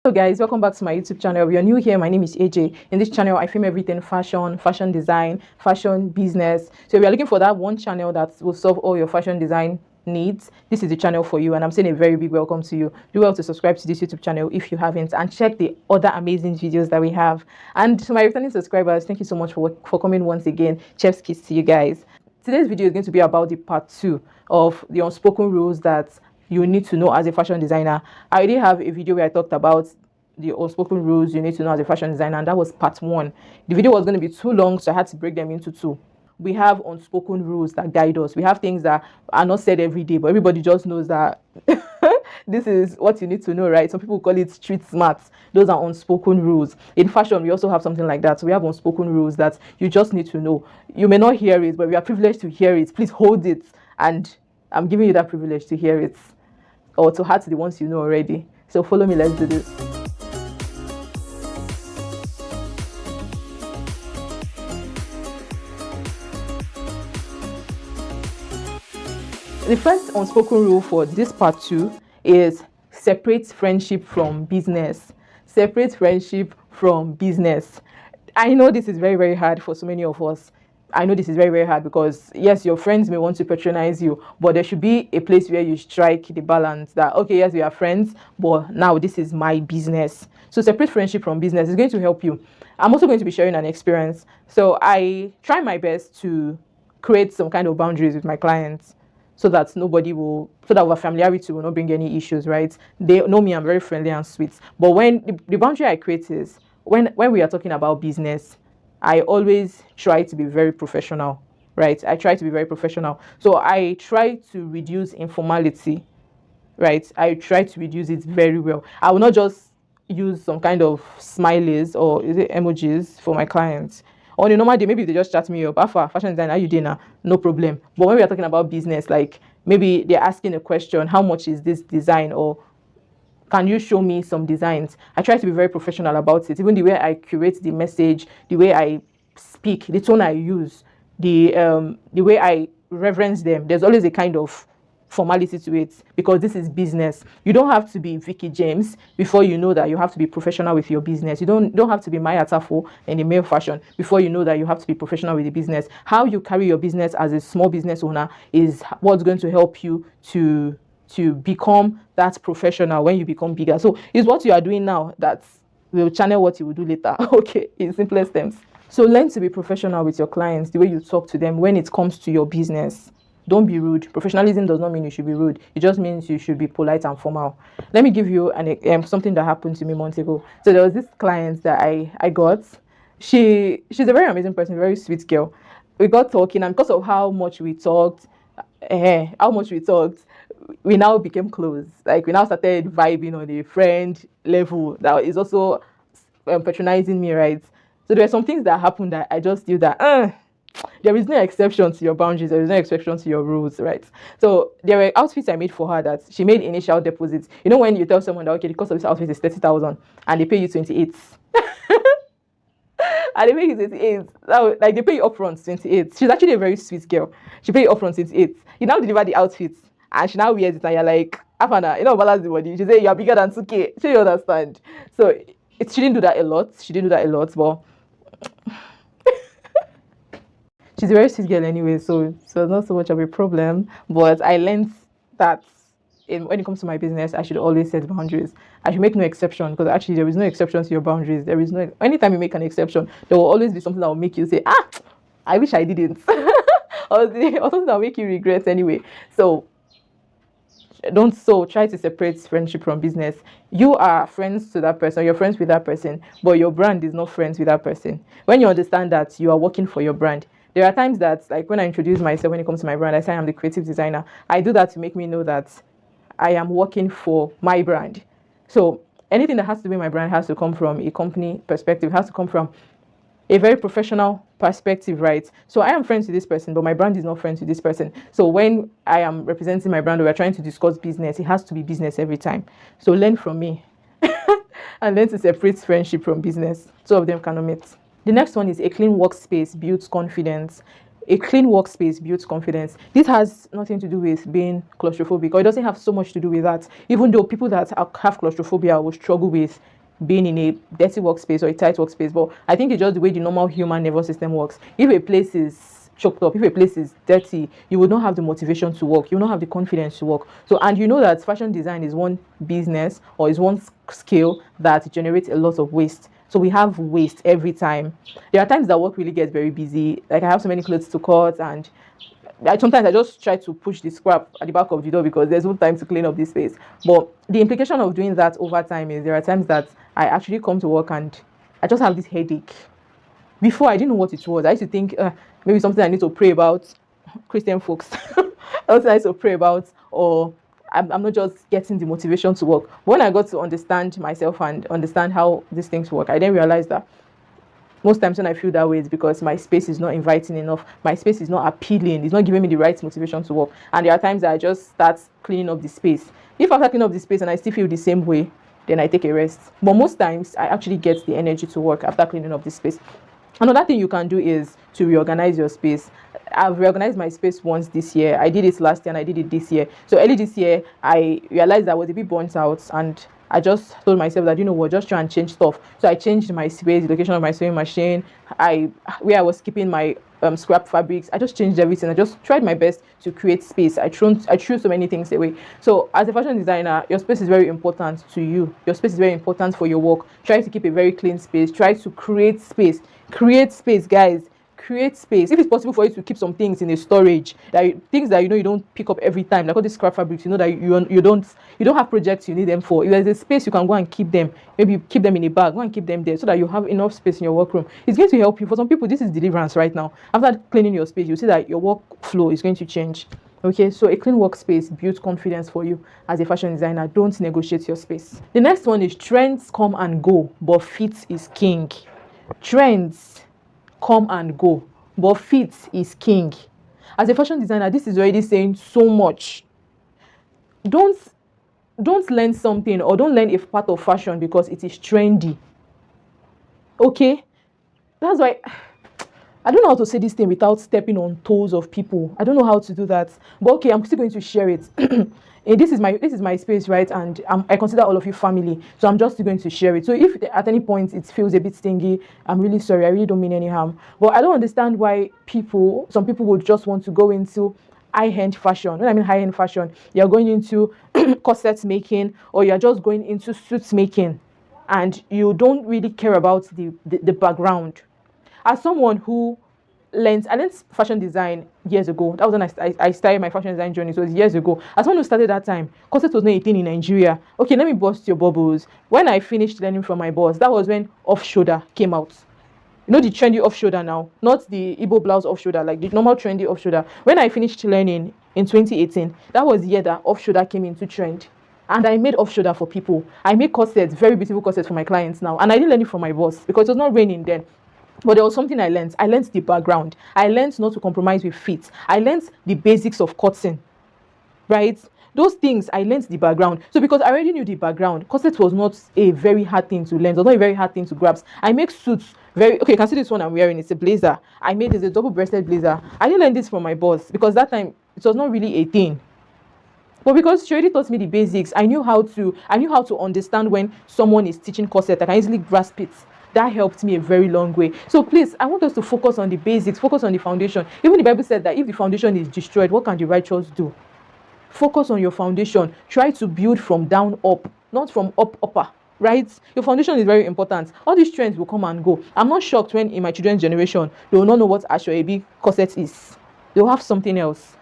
Hello guys, welcome back to my YouTube channel. If you're new here, my name is AJ. In this channel, I film everything fashion design, fashion business. So if you're looking for that one channel that will solve all your fashion design needs, this is the channel for you. And I'm saying a very big welcome to you. Do well to subscribe to this YouTube channel if you haven't, and check the other amazing videos that we have. And to my returning subscribers, thank you so much for coming once again. Chef's kiss to you guys. Today's video is going to be about the part 2 of the unspoken rules that you need to know as a fashion designer. I already have a video where I talked about the unspoken rules you need to know as a fashion designer, and that was part 1. The video was going to be too long, so I had to break them into 2. We have unspoken rules that guide us. We have things that are not said every day, but everybody just knows that this is what you need to know, right? Some people call it street smarts. Those are unspoken rules. In fashion, we also have something like that. So we have unspoken rules that you just need to know. You may not hear it, but we are privileged to hear it. Please hold it, and I'm giving you that privilege to hear it, or to add to the ones you know already. So follow me, let's do this. The first unspoken rule for this part 2 is separate friendship from business. Separate friendship from business. I know this is very, very hard for so many of us. I know this is very, very hard because, yes, your friends may want to patronize you, but there should be a place where you strike the balance that, okay, yes, we are friends, but now this is my business. So separate friendship from business is going to help you. I'm also going to be sharing an experience. So I try my best to create some kind of boundaries with my clients, so that our familiarity will not bring any issues, right? They know me, I'm very friendly and sweet. But when the boundary I create is, when we are talking about business, I always try to be very professional, right? I try to be very professional. So I try to reduce informality, right? I try to reduce it very well. I will not just use some kind of smileys or is it emojis for my clients. On a normal day, maybe they just chat me up. Alpha, fashion designer, you dinner, no problem. But when we are talking about business, like maybe they're asking a question, how much is this design? Or can you show me some designs? I try to be very professional about it. Even the way I curate the message, the way I speak, the tone I use, the way I reverence them. There's always a kind of formality to it, because this is business. You don't have to be Vicky James before you know that you have to be professional with your business. You don't have to be Maya Tafo in the male fashion before you know that you have to be professional with the business. How you carry your business as a small business owner is what's going to help you to become that professional when you become bigger. So it's what you are doing now that will channel what you will do later. Okay, in simplest terms. So learn to be professional with your clients, the way you talk to them when it comes to your business. Don't be rude. Professionalism does not mean you should be rude. It just means you should be polite and formal. Let me give you something that happened to me months ago. So there was this client that I got. She's a very amazing person, very sweet girl. We got talking, and because of how much we talked, we now became close. Like, we now started vibing on a friend level that is also patronizing me, right? So there were some things that happened that I just knew that there is no exception to your boundaries. There is no exception to your rules, right? So there were outfits I made for her that she made initial deposits. You know, when you tell someone that, okay, the cost of this outfit is 30,000 and they pay you 28, and they pay you 28, so, like, they pay you upfront 28. She's actually a very sweet girl. She pay you upfront 28. You now deliver the outfits, and she now wears it, and you're like, Afana, you know, balance the body. She say you're bigger than 2K. So you understand. So she didn't do that a lot. But she's a very sweet girl anyway, so it's not so much of a problem. But I learned that when it comes to my business, I should always set boundaries. I should make no exception, because actually there is no exception to your boundaries. There is no, anytime you make an exception, there will always be something that will make you say, I wish I didn't. or something that will make you regret anyway. So try to separate friendship from business. You are friends to that person, you're friends with that person, but your brand is not friends with that person. When you understand that you are working for your brand, there are times that, like, when I introduce myself, when it comes to my brand, I say I'm the creative designer. I do that to make me know that I am working for my brand. So anything that has to do with my brand has to come from a company perspective, has to come from a very professional perspective, right? So I am friends with this person, but my brand is not friends with this person. So when I am representing my brand, or we're trying to discuss business, it has to be business every time. So learn from me and learn to separate friendship from business. Two of them cannot meet. The next one is a clean workspace builds confidence. A clean workspace builds confidence. This has nothing to do with being claustrophobic, or it doesn't have so much to do with that. Even though people that have claustrophobia will struggle with being in a dirty workspace or a tight workspace, but I think it's just the way the normal human nervous system works. If a place is choked up, if a place is dirty, you will not have the motivation to work, you will not have the confidence to work. So, and you know that fashion design is one business or is one skill that generates a lot of waste. So we have waste every time. There are times that work really gets very busy. Like I have so many clothes to cut, and sometimes I just try to push the scrap at the back of the door because there's no time to clean up this space. But the implication of doing that over time is there are times that I actually come to work and I just have this headache. Before, I didn't know what it was. I used to think maybe something I need to pray about. Christian folks, something I need to pray about, or I'm not just getting the motivation to work. When I got to understand myself and understand how these things work, I then realized that most times when I feel that way, it's because my space is not inviting enough. My space is not appealing. It's not giving me the right motivation to work. And there are times that I just start cleaning up the space. If after cleaning up the space and I still feel the same way, then I take a rest. But most times, I actually get the energy to work after cleaning up the space. Another thing you can do is to reorganize your space. I've reorganized my space once this year. I did it last year and I did it this year. So early this year, I realized I was a bit burnt out, and I just told myself that, you know what, just try and change stuff. So I changed my space, the location of my sewing machine, where I was keeping my scrap fabrics. I just changed everything. I just tried my best to create space. I threw so many things away. So as a fashion designer, your space is very important to you. Your space is very important for your work. Try to keep a very clean space. Try to create space. Create space, guys. Create space. If it's possible for you to keep some things in a storage, things that you know you don't pick up every time, like all these scrap fabrics, you know that you don't have projects you need them for. If there's a space, you can go and keep them. Maybe keep them in a bag. Go and keep them there so that you have enough space in your workroom. It's going to help you. For some people, this is deliverance right now. After cleaning your space, you see that your workflow is going to change. Okay, so a clean workspace builds confidence for you as a fashion designer. Don't negotiate your space. The next one is trends come and go, but fit is king. Trends come and go, but fit is king. As a fashion designer, this is already saying so much. Don't learn something or don't learn a part of fashion because it is trendy. Okay, that's why I don't know how to say this thing without stepping on toes of people. I don't know how to do that, but okay, I'm still going to share it. And this is my space, right? And I consider all of you family, so I'm just going to share it. So if at any point it feels a bit stingy, I'm really sorry. I really don't mean any harm. But I don't understand why some people would just want to go into high-end fashion. When I mean high-end fashion, you're going into corset making, or you're just going into suits making, and you don't really care about the background. As someone who I learned fashion design years ago. That was when I started my fashion design journey. So it was years ago. As someone who started that time, corset was not a thing in Nigeria. Okay, let me burst your bubbles. When I finished learning from my boss, that was when off-shoulder came out. You know the trendy off-shoulder now, not the Igbo blouse off-shoulder, like the normal trendy off-shoulder. When I finished learning in 2018, that was the year that off-shoulder came into trend. And I made off-shoulder for people. I make corsets, very beautiful corsets for my clients now. And I didn't learn it from my boss because it was not raining then. But there was something I learned. I learned the background. I learned not to compromise with fit. I learned the basics of cutting, right? Those things, I learned the background. So because I already knew the background, corset was not a very hard thing to learn. It was not a very hard thing to grasp. I make suits okay, you can see this one I'm wearing. It's a blazer. I made this a double-breasted blazer. I didn't learn this from my boss because that time it was not really a thing. But because she already taught me the basics, I knew how to understand when someone is teaching corset. I can easily grasp it. That helped me a very long way. So please, I want us to focus on the basics, focus on the foundation. Even the Bible said that if the foundation is destroyed, what can the righteous do? Focus on your foundation. Try to build from down up, not from upper, right? Your foundation is very important. All these trends will come and go. I'm not shocked when in my children's generation, they will not know what Ashwabi corset is. They'll have something else.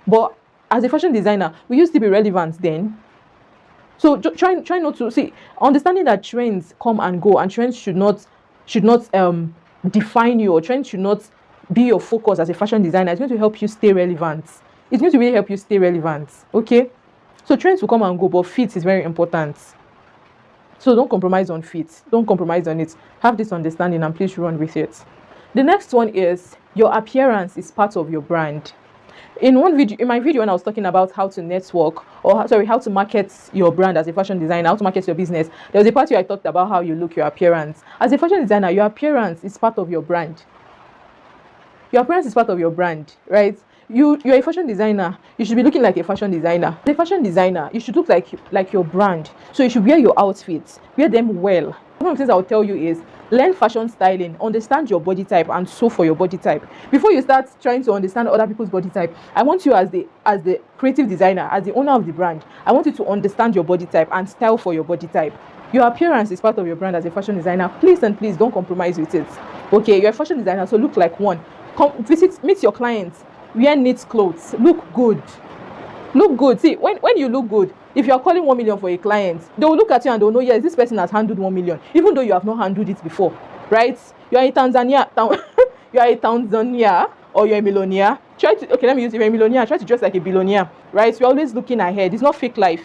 But as a fashion designer, we used to be relevant then. So try not to see, understanding that trends come and go, and trends should not define you, or trends should not be your focus as a fashion designer. It's going to help you stay relevant. It's going to really help you stay relevant. Okay, so trends will come and go, but fit is very important. So don't compromise on fit. Don't compromise on it. Have this understanding and please run with it. The next one is your appearance is part of your brand. In my video when I was talking about how to network, how to market your brand as a fashion designer, how to market your business, there was a part where I talked about how you look, your appearance. As a fashion designer, your appearance is part of your brand. Your appearance is part of your brand, right? You're a fashion designer. You should be looking like a fashion designer. As a fashion designer, you should look like your brand. So you should wear your outfits, wear them well. One of the things I'll tell you is learn fashion styling, understand your body type, and sew for your body type. Before you start trying to understand other people's body type, I want you as the creative designer, as the owner of the brand, I want you to understand your body type and style for your body type. Your appearance is part of your brand as a fashion designer. Please and please don't compromise with it. Okay, you're a fashion designer, so look like one. Come visit, meet your clients, wear neat clothes, look good. Look good. See, when you look good, if you are calling 1 million for a client, they will look at you and they'll know, yes, this person has handled 1 million, even though you have not handled it before, right? You are in Tanzania, you are a Tanzania, or you're a millionaire. Okay, let me use it. You're a millionaire, try to dress like a billionaire, right? You're always looking ahead. It's not fake life.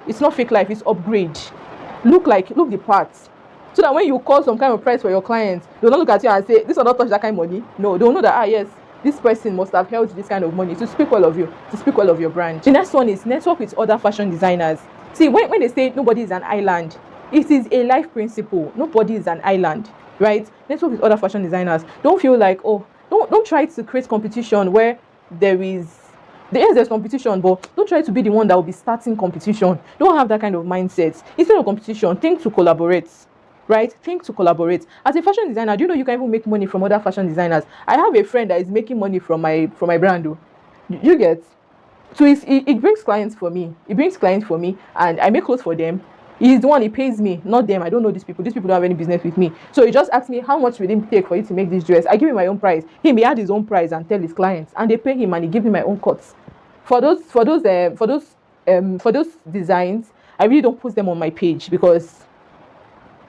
It's not fake life. It's upgrade. Look the parts. So that when you call some kind of price for your clients, they'll not look at you and say, this will not touch that kind of money. No, they'll know that, yes, this person must have held this kind of money to speak well of you, to speak well of your brand. The next one is network with other fashion designers. See, when they say nobody is an island, it is a life principle. Nobody is an island, right? Network with other fashion designers. Don't feel like, don't try to create competition where there's competition, but don't try to be the one that will be starting competition. Don't have that kind of mindset. Instead of competition, think to collaborate. Right? Think to collaborate. As a fashion designer, do you know you can even make money from other fashion designers? I have a friend that is making money from my brand. You get? So it brings clients for me. It brings clients for me, and I make clothes for them. He's the one, he pays me, not them. I don't know these people. These people don't have any business with me. So he just asked me, how much will it take for you to make this dress? I give him my own price. He had his own price and tell his clients, and they pay him, and he gives me my own cuts. For those designs, I really don't post them on my page because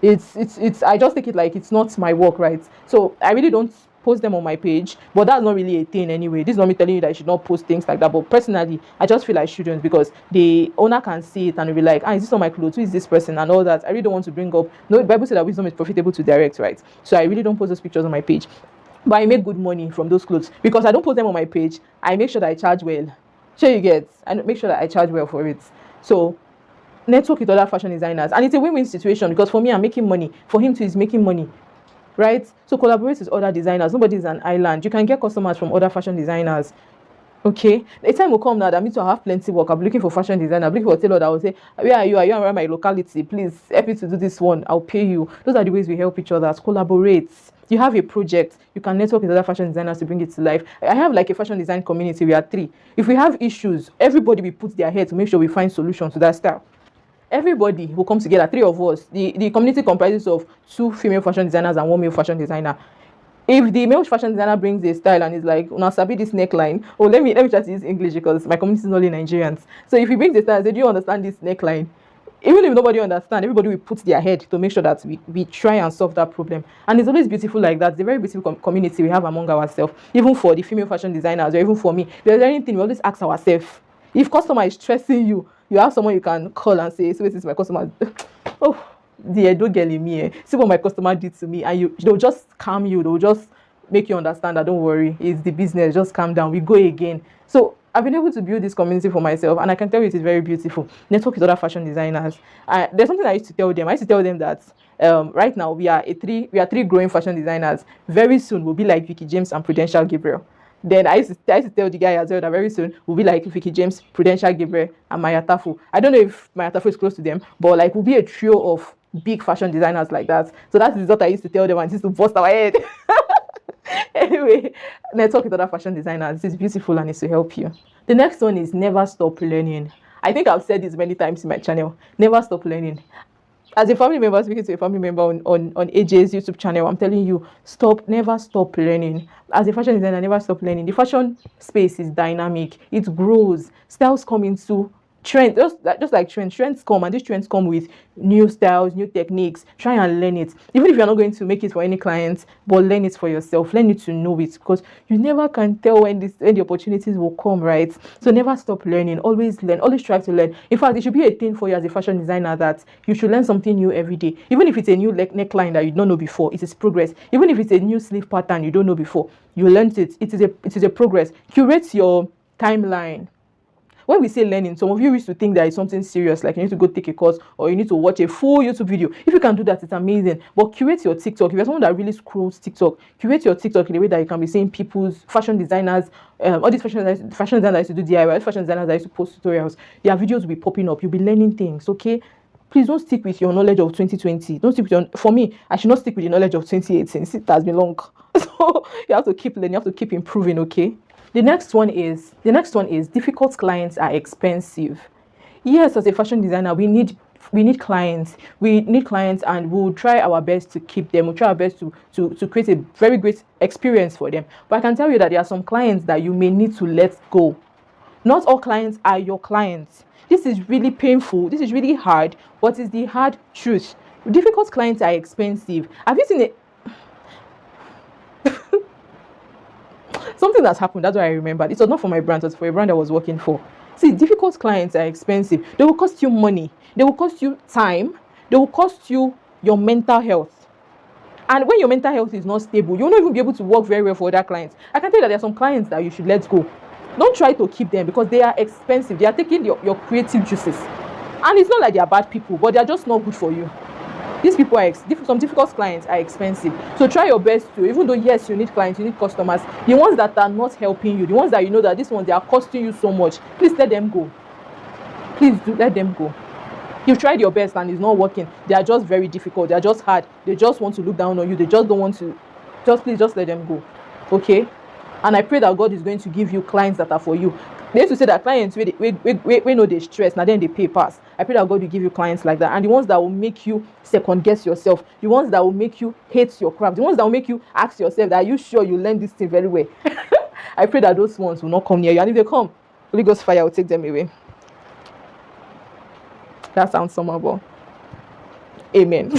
it's I just take it like it's not my work, right? So I really don't post them on my page, but that's not really a thing anyway. This is not me telling you that I should not post things like that, but personally I just feel I shouldn't, because the owner can see it and be like, is this on my clothes, who is this person, and all that. I really don't want to bring up, no, the Bible said that wisdom is profitable to direct, right? So I really don't post those pictures on my page, but I make good money from those clothes because I don't post them on my page. I make sure that I charge well. Sure, you get? I make sure that I charge well for it. So network with other fashion designers, and it's a win-win situation, because for me, I'm making money, for him too, is making money, right? So collaborate with other designers. Nobody is an island. You can get customers from other fashion designers. Okay, a time will come now that me too, I have plenty work. I'm looking for fashion designer, I'm looking for a tailor that will say, where are you around my locality, please help me to do this one, I'll pay you. Those are the ways we help each other. Collaborate. You have a project, you can network with other fashion designers to bring it to life. I have like a fashion design community. We are 3. If we have issues, everybody will put their head to make sure we find solutions to that style. Everybody will come together, 3 of us. The community comprises of 2 female fashion designers and 1 male fashion designer. If the male fashion designer brings a style and is like, now sabi this neckline, let me try to use English because my community is only Nigerians. So if he brings a style and says, do you understand this neckline? Even if nobody understands, everybody will put their head to make sure that we try and solve that problem. And it's always beautiful like that. It's a very beautiful community we have among ourselves. Even for the female fashion designers, or even for me, if there's anything, we always ask ourselves. If customer is stressing you, you have someone you can call and say, so this is my customer. Oh, dear, don't get me. See what my customer did to me. And they'll just calm you. They'll just make you understand that don't worry, it's the business. Just calm down. We go again. So I've been able to build this community for myself, and I can tell you it is very beautiful. Network with other fashion designers. There's something I used to tell them. I used to tell them that right now we are 3 growing fashion designers. Very soon we'll be like Vicky James and Prudential Gabriel. Then I used to tell the guy as well that very soon we'll be like Vicky James, Prudential Gabriel, and Maya Tafu. I don't know if Maya Tafu is close to them, but like we'll be a trio of big fashion designers like that. So that is what I used to tell them, and it used to bust our head. Anyway, network with other fashion designers. It's beautiful and it's to help you. The next one is never stop learning. I think I've said this many times in my channel. Never stop learning. As a family member, speaking to a family member on AJ's YouTube channel, I'm telling you, never stop learning. As a fashion designer, never stop learning. The fashion space is dynamic. It grows. Styles come into trend, just like trends come, and these trends come with new styles, new techniques. Try and learn it, even if you're not going to make it for any clients, but learn it for yourself. Learn it to know it, because you never can tell when the opportunities will come, right? So never stop learning. Always learn. Always try to learn. In fact, it should be a thing for you as a fashion designer that you should learn something new every day. Even if it's a new neckline that you don't know before, it is progress. Even if it's a new sleeve pattern you don't know before, you learned it. It is a progress. Curate your timeline. When we say learning, some of you used to think that it's something serious, like you need to go take a course or you need to watch a full YouTube video. If you can do that, it's amazing. But curate your TikTok. If you're someone that really scrolls TikTok, curate your TikTok in a way that you can be seeing people's fashion designers, all these fashion designers used to do DIY, fashion designers that used to post tutorials. Their videos will be popping up. You'll be learning things, okay? Please don't stick with your knowledge of 2020. Don't stick with your, for me, I should not stick with the knowledge of 2018. It has been long. So you have to keep learning, you have to keep improving, okay? The next one is difficult clients are expensive. Yes, as a fashion designer, we need clients. We need clients, and we'll try our best to keep them. We'll try our best to create a very great experience for them. But I can tell you that there are some clients that you may need to let go. Not all clients are your clients. This is really painful. This is really hard, but it's the hard truth. Difficult clients are expensive. Have you seen it? Something that's happened, that's why I remembered. It was not for my brand, it was for a brand I was working for. See, difficult clients are expensive. They will cost you money. They will cost you time. They will cost you your mental health. And when your mental health is not stable, you'll not even be able to work very well for other clients. I can tell you that there are some clients that you should let go. Don't try to keep them because they are expensive. They are taking your creative juices. And it's not like they are bad people, but they are just not good for you. These people are some difficult clients are expensive. So try your best to, even though yes, you need clients, you need customers, the ones that are not helping you, the ones that you know that these ones, they are costing you so much, please let them go. Please do let them go. You've tried your best and it's not working. They are just very difficult. They are just hard. They just want to look down on you. They just don't want to. Please let them go. Okay? And I pray that God is going to give you clients that are for you. They used to say that clients we know they stress, now then they pay pass. I pray that God will give you clients like that. And the ones that will make you second guess yourself, the ones that will make you hate your craft, the ones that will make you ask yourself, are you sure you learn this thing very well? I pray that those ones will not come near you. And if they come, Holy Ghost fire will take them away. That sounds somehow. Amen.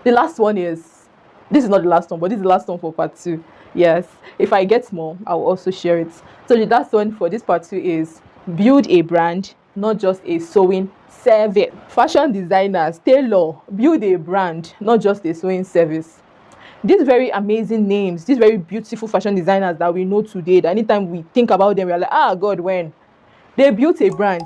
The last one is, this is not the last one, but this is the last one for part 2. Yes, if I get more, I'll also share it. So the last one for this part 2 is build a brand, not just a sewing service. Fashion designers, tailor, build a brand, not just a sewing service. These very amazing names, these very beautiful fashion designers that we know today, that anytime we think about them, we're like, God, when? They built a brand.